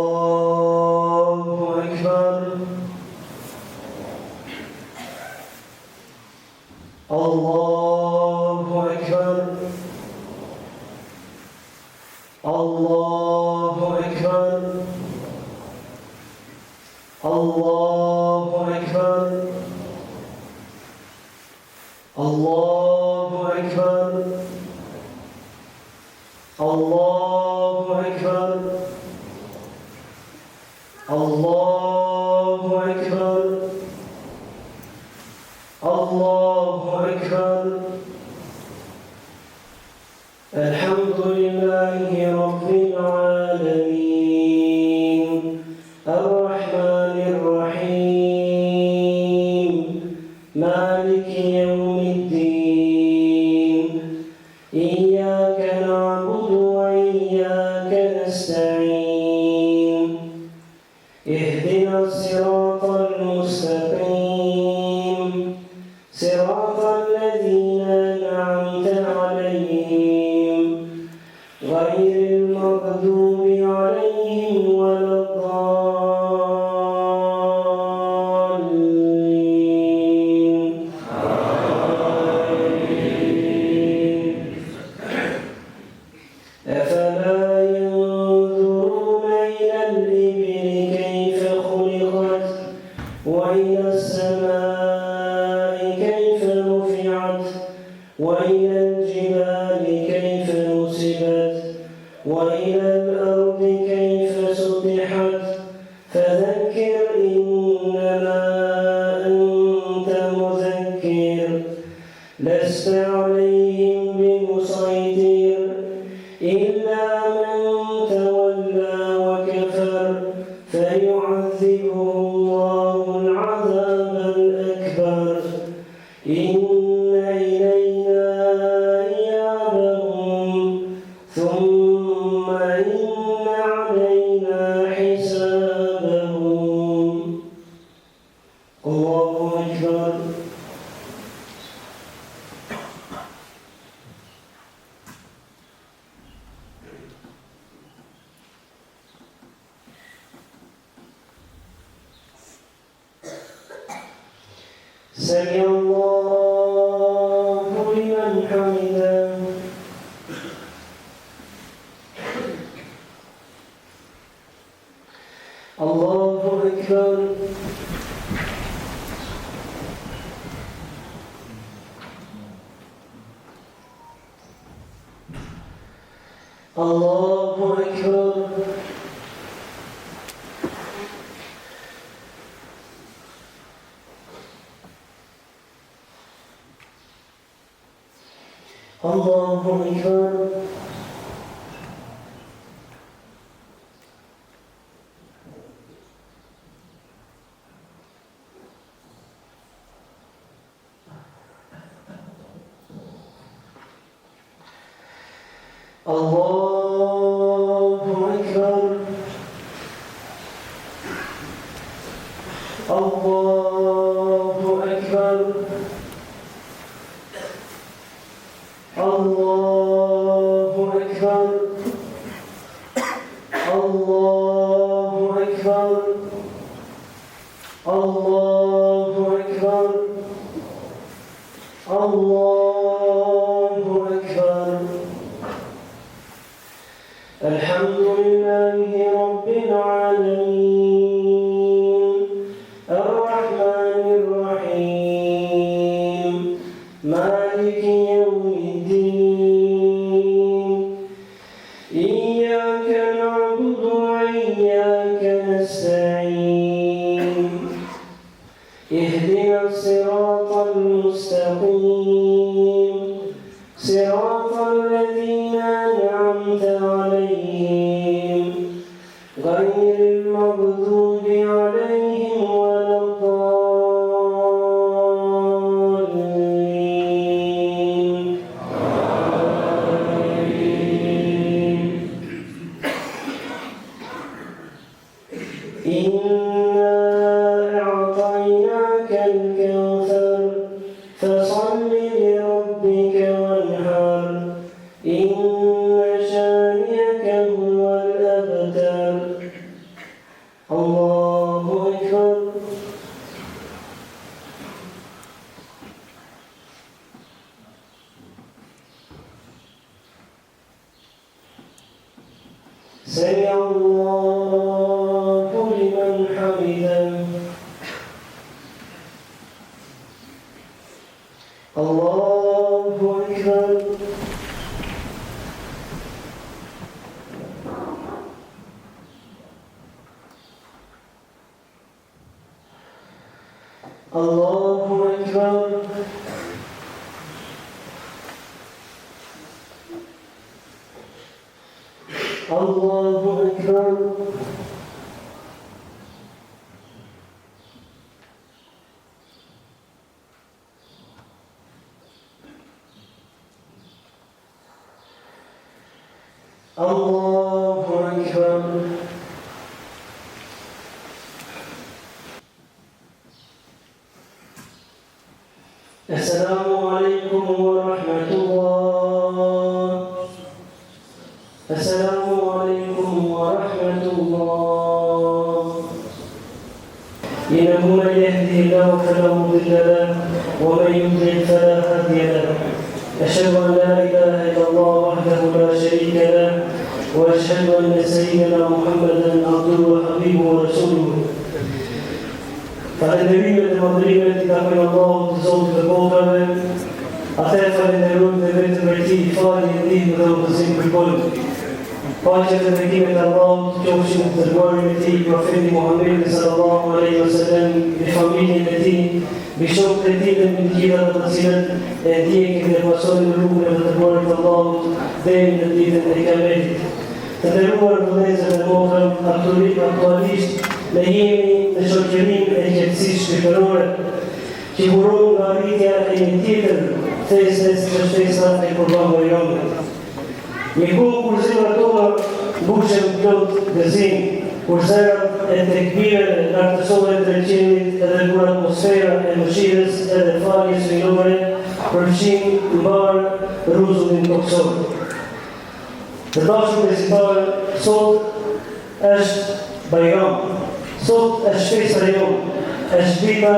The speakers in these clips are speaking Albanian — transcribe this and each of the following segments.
الله أكبر الله أكبر الله أكبر الله أكبر الله أكبر الله أكبر الله أكبر الله أكبر الحمد لله رب العالمين الرحمن الرحيم مالك يوم الدين إياك نعبد وإياك نستعين اهدنا الصراط المستقيم صراط الذين أنعمت عليهم غير المغضوب عليهم ولا الضالين أفلا ينظرون إلى الإبل كيف خلقت وإلى السماء كيف رفعت وإلى الجبال كيف نصبت وإلى الأرض كيف سطحت فذكر إنما أنت مذكر لست عليهم بمسيطر إلا من تولى وكفر فيعذبه الله العذاب الأكبر إن إلينا إيابهم ثم إن علينا حسابهم الله أكبر سمع الله لمن حمده الله أكبر الله أكبر الله أكبر الله أكبر الله أكبر الله أكبر الله أكبر الله أكبر الله أكبر الحمد لله رب العالمين الرحمن الرحيم مالك يوم الدين إياك نعبد وإياك نستعين اهدنا الصراط المستقيم صراط الذين أنعمت عليهم غير المغضوب عليهم ولا الضالين إنا أعطيناك الكوثر فصل لربك وانحر إن شانئك هو الأبتر Allahu Akbar. سمع الله لمن حمده. الله أكبر. الله أكبر. الله أكبر. الله أكبر. السلام عليكم ورحمة الله. السلام عليكم ورحمة الله. إنه من يهده الله فلا مضل له ومن يضلل فلا هادي له. أشهد أن لا إله إلا الله وحده لا شريك له وأشهد أن سيدنا محمدا عبده وحبيبه ورسوله. Falënderimet e madhërimet i takojnë Allahut, Zotit të botave. Atëherë falenderojmë dhe vetëm për ti falje, ndihmë dhe udhëzim kërkojmë. Paqja dhe bekimet e Allahut qofshin të dërguarin e tij, profeti Muhamedi sallallahu alaihi wasallam, mbi familjen e tij, mbi shokët e tij dhe mbi të gjitha ata të cilët e ndjekin dhe pasojnë rrugën e të dërguarit të Allahut deri në ditën e Kiametit. Të nderuar vëllezër dhe motra, aktualisht ne jemi në shoqërinë e qetësisë shpirtërore, që buron nga arritja e një tjetër festes që festa e Kurban Bayramit. Një kohë kur zemrat tona mbushen plot gëzim, kur zërat e tekbireve lartësohen drejt qiellit, edhe kur atmosfera e mëshirës edhe faljes minore përfshin mbar rruzullin toksor. Të dashur besimtarë, sot është Bayram. Sot është festa jonë, është dita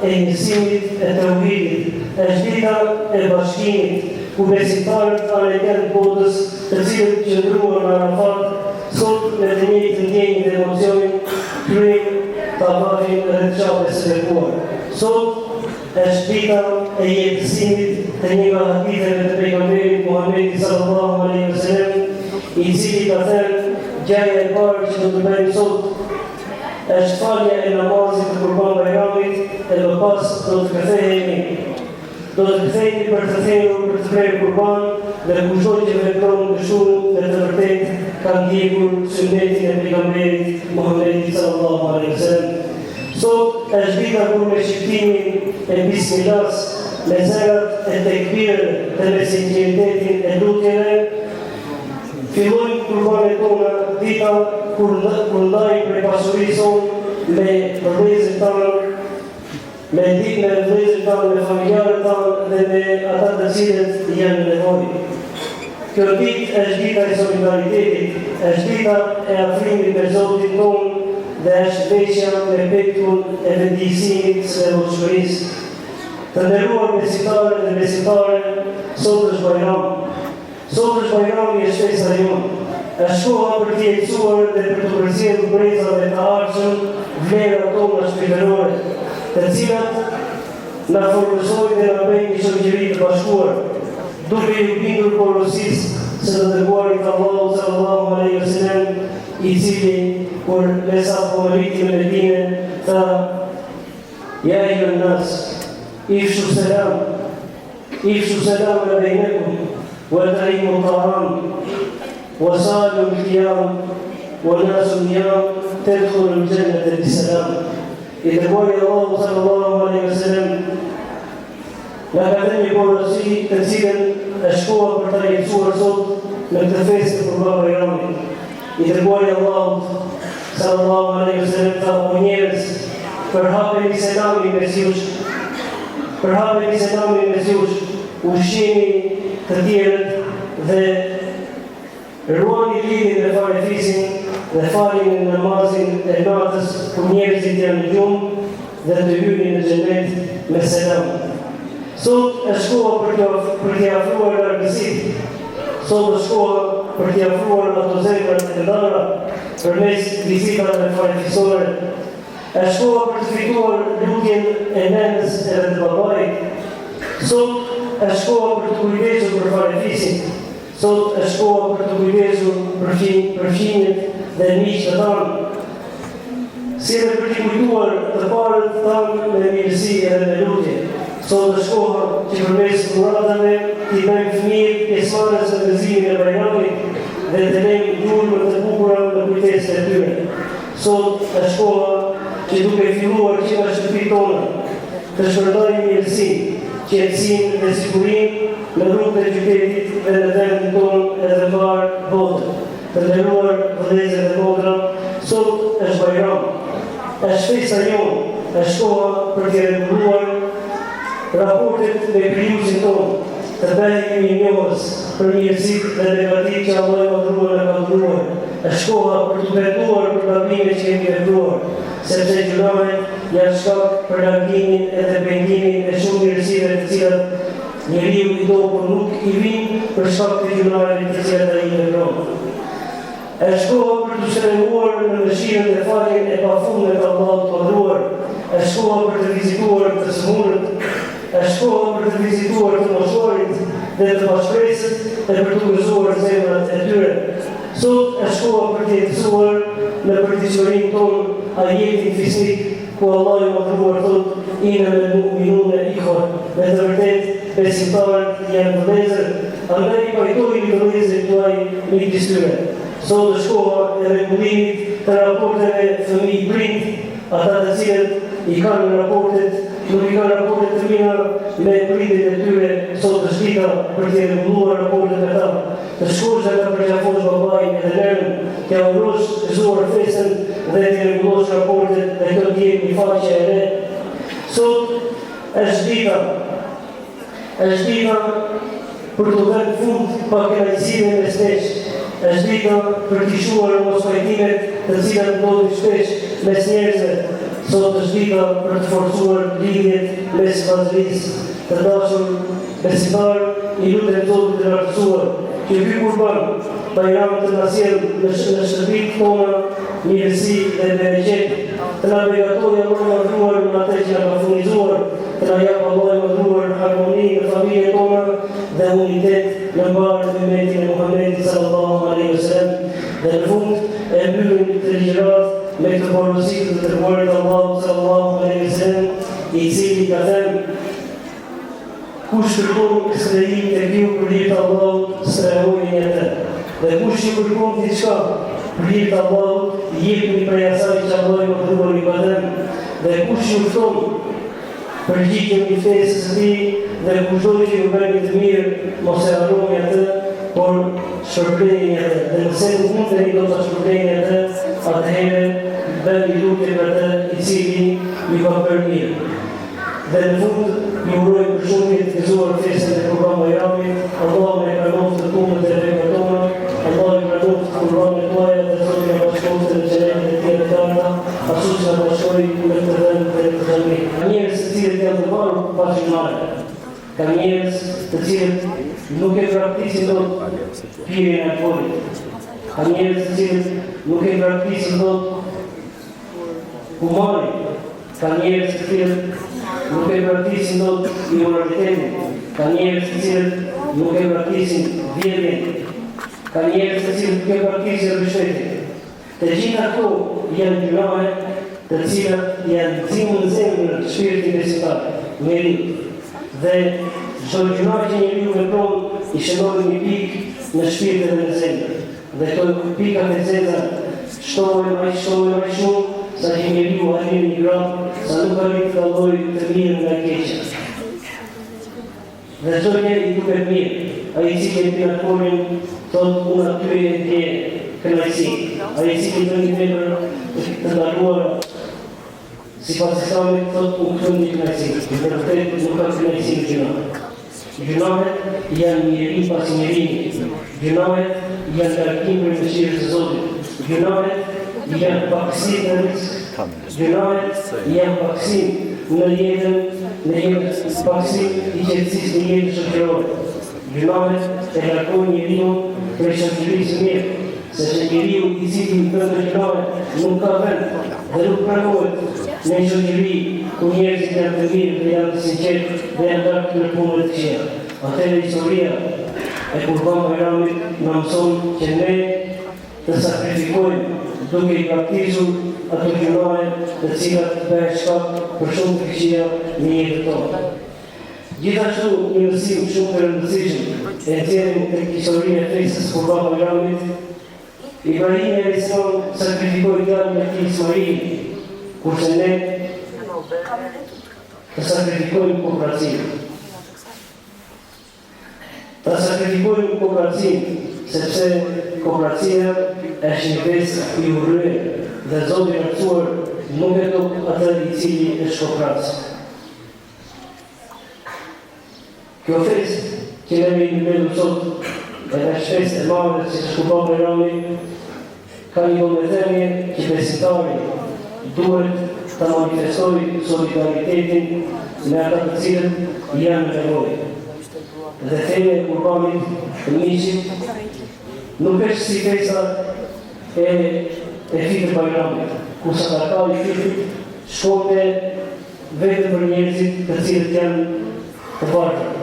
e njësimit e tauhidit, është dita e bashkimit, ku besimtarët anëjten botës, të cilët qëndruan në Arafat, sot me të njëjtën ndjenjë dhe emocionin, kryejnë tavafin rreth çapës së bekuar. Sot është dita e jetësimit të një nga haditheve të pejgamberit Muhamedi sallallahu alaihi wasallam, i cili ka thënë, gjaja e parë që do të bëjmë sot është falja e namazit të Kurban Bayramit, e më pas do të kthehemi. Do të kthehemi për të thënur për të kryer Kurban dhe kushto që vepron me shumë dhe të vërtet ka ndjekur sunetin e pejgamberit Muhamedit sallallahu alaihi wasallam. Sot është dita kur me shqiptimin e bismillas, me zërat e tekbirëve dhe me sinqeritetin e lutjeve, fillojnë kurbanet tona, dita kur ndajmë prej pasurisë tonë me vëllezërit tanë, me vëllezërit tanë, me familjarët tanë dhe me ata të cilët janë në nevojë. Kjo ditë është dita e solidaritetit, është dita e afrimit me Zotin tonë dhe është veçja me pektun e vendimësimit së nevojshmërisë. Të nderuar besimtarë dhe besimtare, sot është Bayram. Sot është Bayrami e shpesa jonë. Është koha për t'i eksuar dhe për të përcjellur brezave të ardhshëm vlerat tona shpirtërore, të cilat na forcojnë dhe na bëjnë një shoqëri të bashkuar, duke i bindur porosisë së të dërguarit Allahut sallallahu alaihi wasallam, i cili kur mesa po rriti në Medinë tha: "Ya ayyuhan nas, ifshu salam bainakum وَتَعِيمُ الطَّعَامِ وَصَالُوا الْقِيَامِ وَنَاسُ النِّيَامِ تَدْخُلُ الْجَنَّةَ بِسَلَامٍ." I dërguari Allahu sallallahu alaihi wasallam na ka dhënë një porosi të cilën është koha për ta jetësuar sot në këtë festë të Kurban Bayramit. I dërguari Allahu sallallahu alaihi wasallam tha: "O njerëz, përhapeni selamin mes jush, ushqini të tjerët dhe ruani lidhjen me farefisin dhe falin në namazin e natës kur njerëzit janë në gjumë dhe të hyrin në xhenet me selam. Sot është koha për t'i afruar largësit. Sot është koha për t'i afruar ato zemrat e ndara përmes vizitave falëfisore. Është koha për të fituar lutjen e nënës edhe të babait. Sot është koha për të kujdesur për falefisin. Sot është koha për të kujdesur për fëmijët dhe miqtë tanë. Si dhe për t'i kujtuar të parët tanë me mirësi edhe me lutje. Sot është koha që përmes dhuratave t'i bëjmë fëmijët pjesëmarrës në gëzimin e Bajramit dhe të lejmë gjurmët të bukura në kujtesën e tyre. Sot është koha që duke filluar që nga shtëpitë tona të shpërndajmë mirësinë, qetësinë dhe sigurinë në rrugët e qytetit dhe në vendin tonë edhe mbar botën. Të nderuar vëllezër dhe motra, sot është Bajram. Është festa jonë, është koha për t'i rregulluar raportet me krijuesin tonë, të bëhemi njohës për mirësitë dhe negativat që Allah i madhruar në ka dhuruar. Është koha për të penduar për gabimet që kemi vepruar, sepse gjunahet janë shkak për largimin edhe pendimin e shumë mirësive të cilat njeriu i dobër nuk i vijnë për shkak të gjunave të cilat ai i vepron. Është koha për të shënuar në mëshirën dhe faljen e pafundme të Allahut të madhruar. Është koha për të vizituar të smurët. Është koha për të vizituar të moshorit dhe të bashkëresët dhe për të gëzuar zemrat e tyre. Sot është koha për të jetësuar në përditshmërinë tonë ajetin fisnik ku Allah i madhruar thotë inna al-mu'minuna ikhwa. Me të vërtetë besimtarët janë vëllezër, andaj pajtojini vëllezërit tuaj midis tyre. Sot është koha e rregullimit të raporteve fëmijë-prind, ata të cilët i kanë raportet nuk i kanë raportet të mira me prindit e tyre. Sot është dita për t'i rregulluar raportet me ta. Të shkosh dhe ka përqafosh babain edhe nënën, t'ia urosh gëzuar festën dhe t'i rregullosh raportet dhe të t'jep një faqe e re. Sot është dita për të dhënë fund pakënaqësive mes nesh. Është dita për t'i shuar mospajtimet të cilat ndodhin shpesh mes njerëzve. Sot është dita për të forcuar lidhjet mes vëllezërisë. Të dashur besimtar, i lutem Zotit të lartësuar që ky kurban Bajram të na sjellë në shtëpitë tona mirësi dhe bereqet, të na begatojë Allah i madhruar në atë që na ka furnizuar, të na japë Allah i madhruar harmoni në familjen tona dhe unitet në mbarë të umetin e Muhamedit sallallahu alaihi wasallam. Dhe në fund e mbyllim të ligjërat me këtë porositë të dërguarit Allahu sallallahu alaihi wasallam, i cili ka thënë: kush kërkon strehim të kiu për hir të Allahut, strehojeni atë. Dhe kush që kërkon diçka për hir të Allahut, jepni prej asaj që Allah i madhruar i ka dhënë. Dhe kush ju fton, përgjigjeni fesë së tij, dhe kushdo që ju bëni të mirë, mos e harroni atë, por shpërblejeni atë. Dhe nëse nuk mundeni do ta shpërblejeni atë, atëherë bëni lutje për atë i cili ju ka bërë mirë. Dhe në fund, ju uroj për shumit të gëzuar festën e Kurban Bajramit. Allahu e pranon të punët e veprat tona, Allahu e pranon të kurbanet tuaja dhe Zoti na bashkoftë në xhenetin e tij të lartë, ashtu që na bashkoi me të vend dhe të xhami. Ka njerëz të cilët janë të varur pa gjunare. Ka njerëz të cilët nuk e praktisin dot pirjen e alkoolit. Ka njerëz të cilët nuk e praktisin dot humorin. Ka njerëz të cilët nuk e praktisin dot immoralitetin. Ka njerëz të cilët nuk e praktisin vjedhjen. Ka njerëz të cilët nuk e praktisin rishëtin. Të gjitha ato janë gjunave të cilat janë nximë në zemrën e shpirtit besimtar. Dhe çdo gjunave që njeriu vepron i shënon një pikë në shpirt dhe në zemër. Dhe këto pika në zemër shtohen më shumë, sa që njeriu arrin një grad, sa nuk arrin të kallojë të mirën nga keqja. Dhe çdo njeri i duket mirë, ai i cili e alkoolin thotë unë aty e ndjej kënaqësi. Ai i cili bën një vepër të ndaluar sipas Islamit thotë unë kam një kënaqësi. Në vërtetë nuk ka kënaqësi në gjunave. Gjunavet janë njeri pas njeri. Gjunavet janë largim prej mëshirës së Zotit. Gjunahet janë pakësi në risk, gjunahet janë pakësi në jetën pakësi i qetësisë në jetën shoqërore. Gjunahet e largojnë njeriu prej shoqërisë mirë, sepse njeriu i cili bën gjunahet nuk ka vend dhe nuk pranohet në shoqëri ku njerëzit janë të mirë dhe janë të sinqertë dhe janë darkë në punët të këqija. Atëherë historia e Kurban Bayramit na mëson që ne të sakrifikojmë duke i praktikuar ato gjunahe të cilat bëhen shkak për shumë të këqija në jetën tonë. Gjithashtu një mësim shumë të rëndësishëm e nxjerrim tek historia e festës Kurban Bayramit. Ibrahim alayhis salam sakrifikoi djalin e tij Ismail, kurse ne të sakrifikojmë kokuracinë. Ta sakrifikojmë kokuracinë, sepse kokuracia është një festë i urryer dhe Zoti i Lartësuar nuk e do atë i cili është kokurac. Kjo festë që ne jemi mbledhur sot edhe është festë e madhe që është Kurban Bayrami, ka një domethënie që besimtari duhet të manifestojë solidaritetin me ata të cilët janë në nevojë. Dhe themi e Kurbanit të miqit nuk është si festa e Fitër Bayramit, ku sadaka i fitrit shkote vetëm për njerëzit të cilët janë të varfër.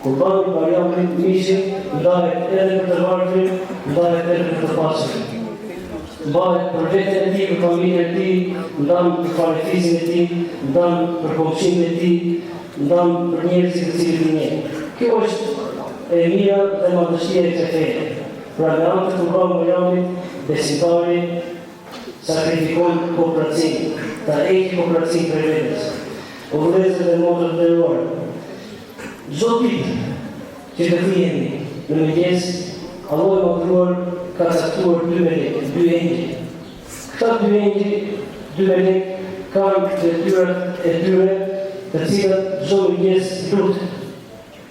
Kurbani Bayramit të miqit ndahet edhe për të varfrin, ndahet edhe për të pasur. Ndahet për veten e tij, për familjen e tij, ndan për farefizin e tij, ndan për komshinë e tij, ndan për njerëzit të cilët i njeh. Kjo është e mira dhe madhështia e kësaj feje. Pra me anë të Kurban Bayramit, besimtari sakrifikon kokuracinë, ta heqë kokuracinë prej vetes. O vëllezër dhe motra të nderuar, çdo ditë që të vijeni në mëngjes, Allahu i Madhëruar ka caktuar dy melek, dy engjëj. Këta dy engjëj, dy melek, kanë detyrat e tyre, të cilat çdo mëngjes lutin.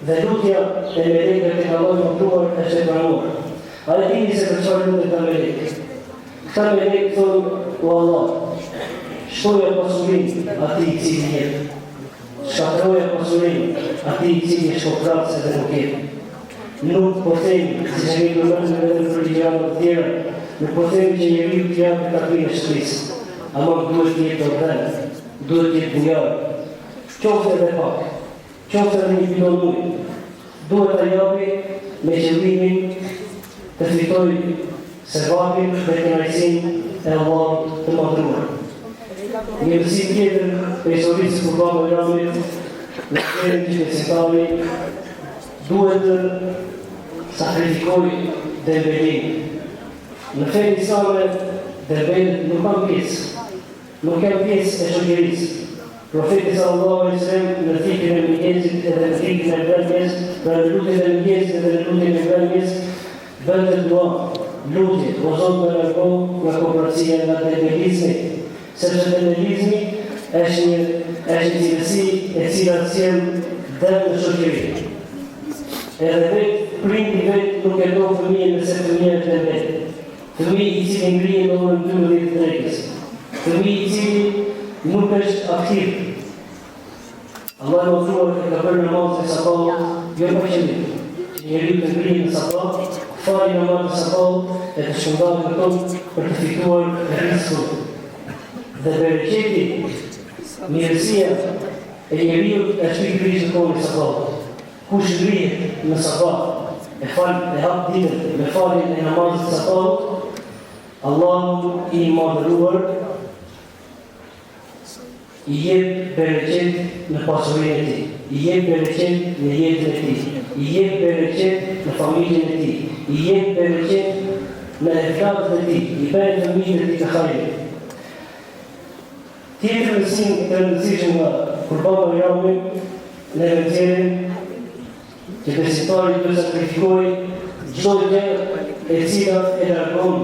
Dhe lutja e melekëve tek Allahu i Madhëruar është e pranuar. A e dini se për çfarë lutet këta melek? Këta melek thonë: O Allah, shtoja pasurinë atij i cili jetë. Shkatërroja pasurinë atij i cili është kokurac dhe nuk jetë. Nuk po themi, si që një përmendëm edhe në religionet të tjera, nuk po themi që njeriu të japë takrinë e shtëpisë. Ama duhet të jetë orden, duhet të jetë bujar. Qoftë edhe pak, qoftë edhe një bidon ujë, duhet të japi me qëllimin të fitojë sevapin dhe kënaqësinë e Allahut të Madhëruar. Një mësim tjetër e historisë së Kurban Bayramit, në që besimtari duhet të sakrifikojë dembelin. Në fenë islame, dembelet nuk kanë pjesë, nuk kanë pjesë e shoqërisë. Profeti sallallahu alaihi wasallam në dhikrin e mëngjesit edhe në dhikrin e mbrëmjes, pra në lutjen e mëngjesit edhe në lutjen e mbrëmjes, bënte dua, lutje, o Zot më largo nga kokuracia nga dembelizmi, sepse dembelizmi është një cilësi e cila sjell dëm në shoqëri. Edhe vetë prindi vetë nuk e do fëmijën nëse fëmija është dembel. Fëmijë i cili ngrihet në orën 12 të drekës. Fëmijë i cili nuk është aktiv. Allah e Madhëruar e ka bërë namazin e sabahut, jo pa qëllim. Që njeriu të ngrihet në sabah, fali namazin e sabahut e të shpërndarë në tokë për të fituar rizqun. Dhe bereqeti, mirësia e njeriu është i ngrihet në kohën e sabahut. Kush ngrihet në sabah e hap ditën me faljen e namazit të sabahut, Allahu i Madhëruar i jep bereqet në pasurinë e tij, i jep bereqet në jetën e tij, i jep bereqet në familjen e tij, i jep bereqet në efratet e tij, i bën fëmijët e tij të hajër. Tjetër mësim të rëndësishëm nga Kurban Bayrami në nxjerrim që besimtari duhet të sakrifikojë çdo gjë e cila e largon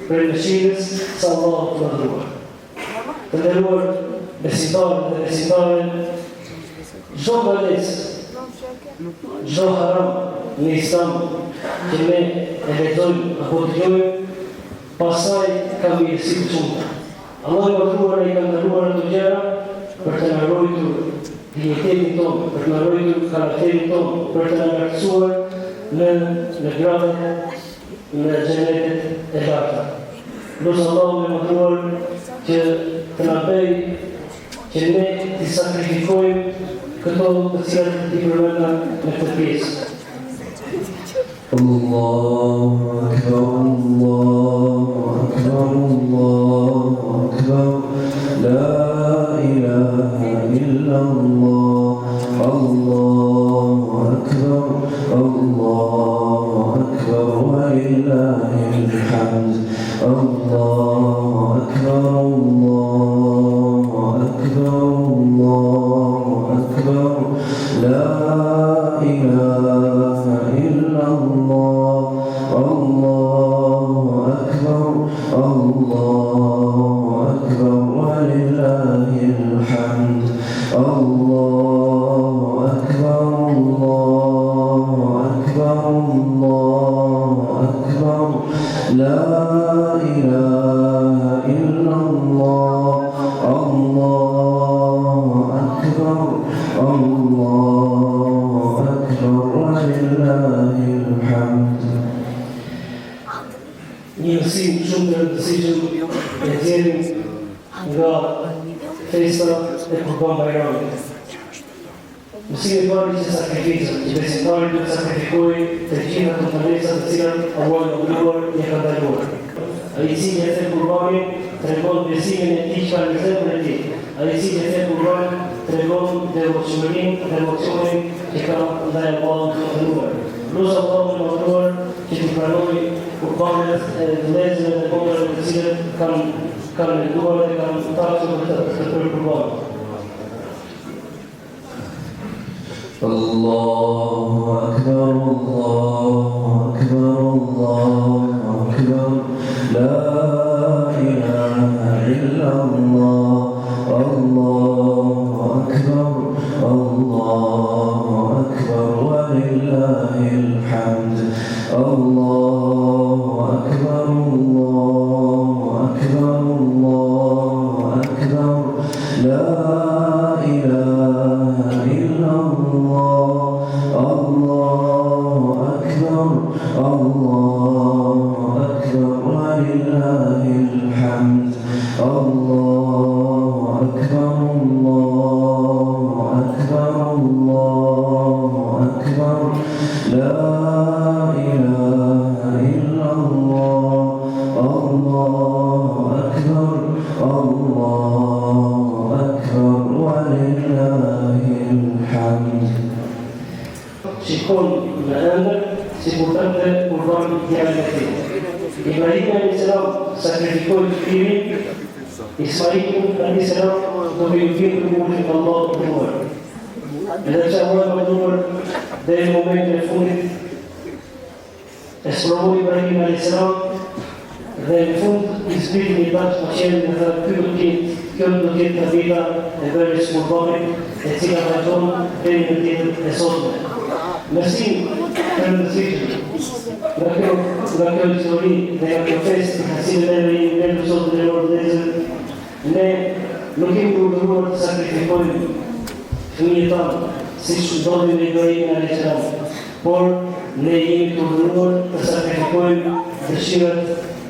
prej mëshirës së Allahut të Madhëruar. Të nderuar besimtarë dhe besimtare, çdo balesë, çdo haram në Islam që ne e lexojmë apo dëgjojmë, pastaj ka mirësi të shumta. Allah i madhruar i ka ndaluar ato gjëra për të na ruajtur dignitetin tonë, për të na ruajtur karakterin tonë, për të na ngacmuar në gradat në xhenetet e larta. Lutë Allahun e madhruar që të na bëj që ne të sakrifikojmë këto të cilat i përmenda në këtë pjesë. Allahu Akbar, Allahu Akbar, Allahu Akbar, La ilaha illa Allah, Allahu Akbar, Allahu Akbar, wa lillahil hamd, Allahu Akbar, Allahu Akbar, Allahu Akbar, La ilaha illa Allah, Allahu Akbar, Allahu Akbar, wa lillahil hamd, Allahu Akbar, Allahu Akbar, Allahu Akbar, La ilaha illa Allah, Allahu Akbar, Allahu Akbar, wa lillahil hamd. Një mësim shumë të rëndësishëm e nxjerrim nga festa e Kurban Bayramit. Mësimi i parë është sakrifica, që besimtari duhet të sakrifikojë të gjitha komponencat të cilat Allahu i mëdhenuar i ka ndaluar. Ai i cili e thep Kurbanin tregon besimin e tij çka në zemrën e tij. Ai i cili e thep Kurbanin tregon devotshmërinë dhe emocionin që ka ndaj Allahut të mëdhenuar. Lutë Allahun e mëdhenuar që të pranojë Kurbanet e vëllezërve dhe kombëve të cilët kanë menduar dhe kanë pasur për Kurban. Allahu Akbar, Allahu Akbar, Allahu Akbar, La ilaha illa Allah, Allahu Akbar, Allahu Akbar, wa lillahil hamd, Allahu Akbar, Allahu Akbar, Allahu Akbar, La ilaha illa Allah, Allahu Akbar, Allahu Akbar, wa lillahil hamd, Allahu Akbar, Allahu Akbar, Allahu Akbar, La ilaha illa Allah, Allahu Akbar, Allahu Akbar, wa lillahil hamd. Shikon në ëndër, si kur tënde Kurban djalin e tij. Ibrahim a.s. sakrifikoi fëmijën, Ismail a.s. do të vijë në emrin e Allahut të mëdhenuar. Edhe pse Allah më mëdhenuar deri në momentin e fundit e sprovoi Ibrahim a.s. dhe në fund i zbriti një dash maqenin dhe tha kjo do të jetë tradita e bërjes Kurbanit e cila vazhdon deri në ditën e sotme. Mësim të rëndësishëm nga kjo histori dhe nga kjo festë në cilën ne jemi sot në Lordezë, ne nuk jemi të urdhëruar të sakrifikojmë fëmijët tanë, siç ndodhi me Ibrahim a.s. por ne jemi të urdhëruar të sakrifikojmë dëshirat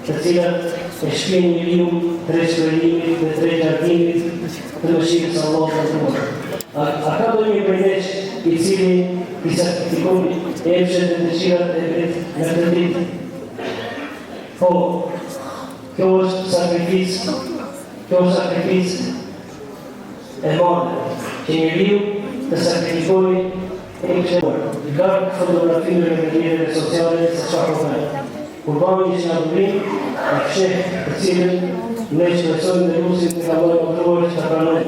të cilat e shpinë njeriu drejt shpërimit dhe drejt ardhimit të mëshirës së Allahut të mëdhenuar. A ka ndonjë prej nesh i cili i sakrifikon epshet dhe dëshirat e vet në këtë ditë? Po, kjo është sakrificë e madhe, që njeriu të sakrifikojë epshet. Ka fotografinë në rrjetet sociale se çfarë bëjnë. Kurbani ishte në adhurim, e fsheh të cilën ne shpresojmë dhe lutim të Allahu të mëdhenuar që ta pranojë.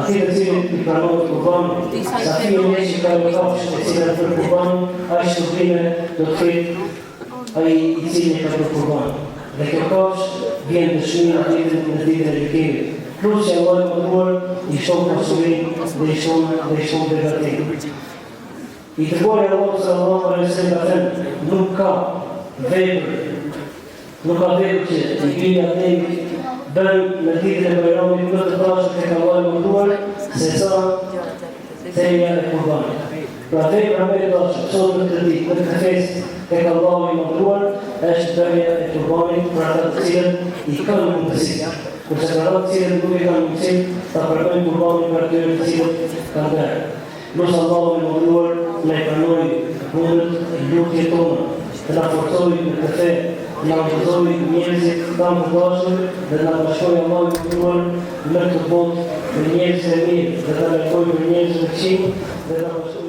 Ati të cilët i pranojnë Kurbanin, sa fëmijë që kanë kafshë të cilat për Kurbanin, ai shpëtime do të ketë ai i cili ka për Kurbanin. Dhe kjo kafshë vjen dëshmi në ditën e gjykimit. Plus që Allahu të mëdhenuar i shton pasurinë dhe i shton begatin. I dërguari Allahu sallallahu alaihi wasallam nuk ka vepër Nuk ka vetë që i gjyja Ademi bën në ditën e Bajramit më të dashur tek Allahu i mënduar se sa themja e Kurbanit. Pra vepra më e dashur sot në këtë ditë, në këtë festë tek Allahu i mënduar është themja e Kurbanit për ata të cilët i kanë mundësi. Kurse për ata të cilët nuk i kanë mundësi, ta përkojnë Kurbanin për atyre të cilët kanë dërë. Nusë Allahu i mënduar me pranoj punët e lutje tona, të na forcoj në këtë fe, në autorizohi njerëzit tamë të dashur dhe në bashkoj Allahu i mënduar në këtë botë me njerëz e mirë dhe të largoj për njerëz të këqij dhe në bashkoj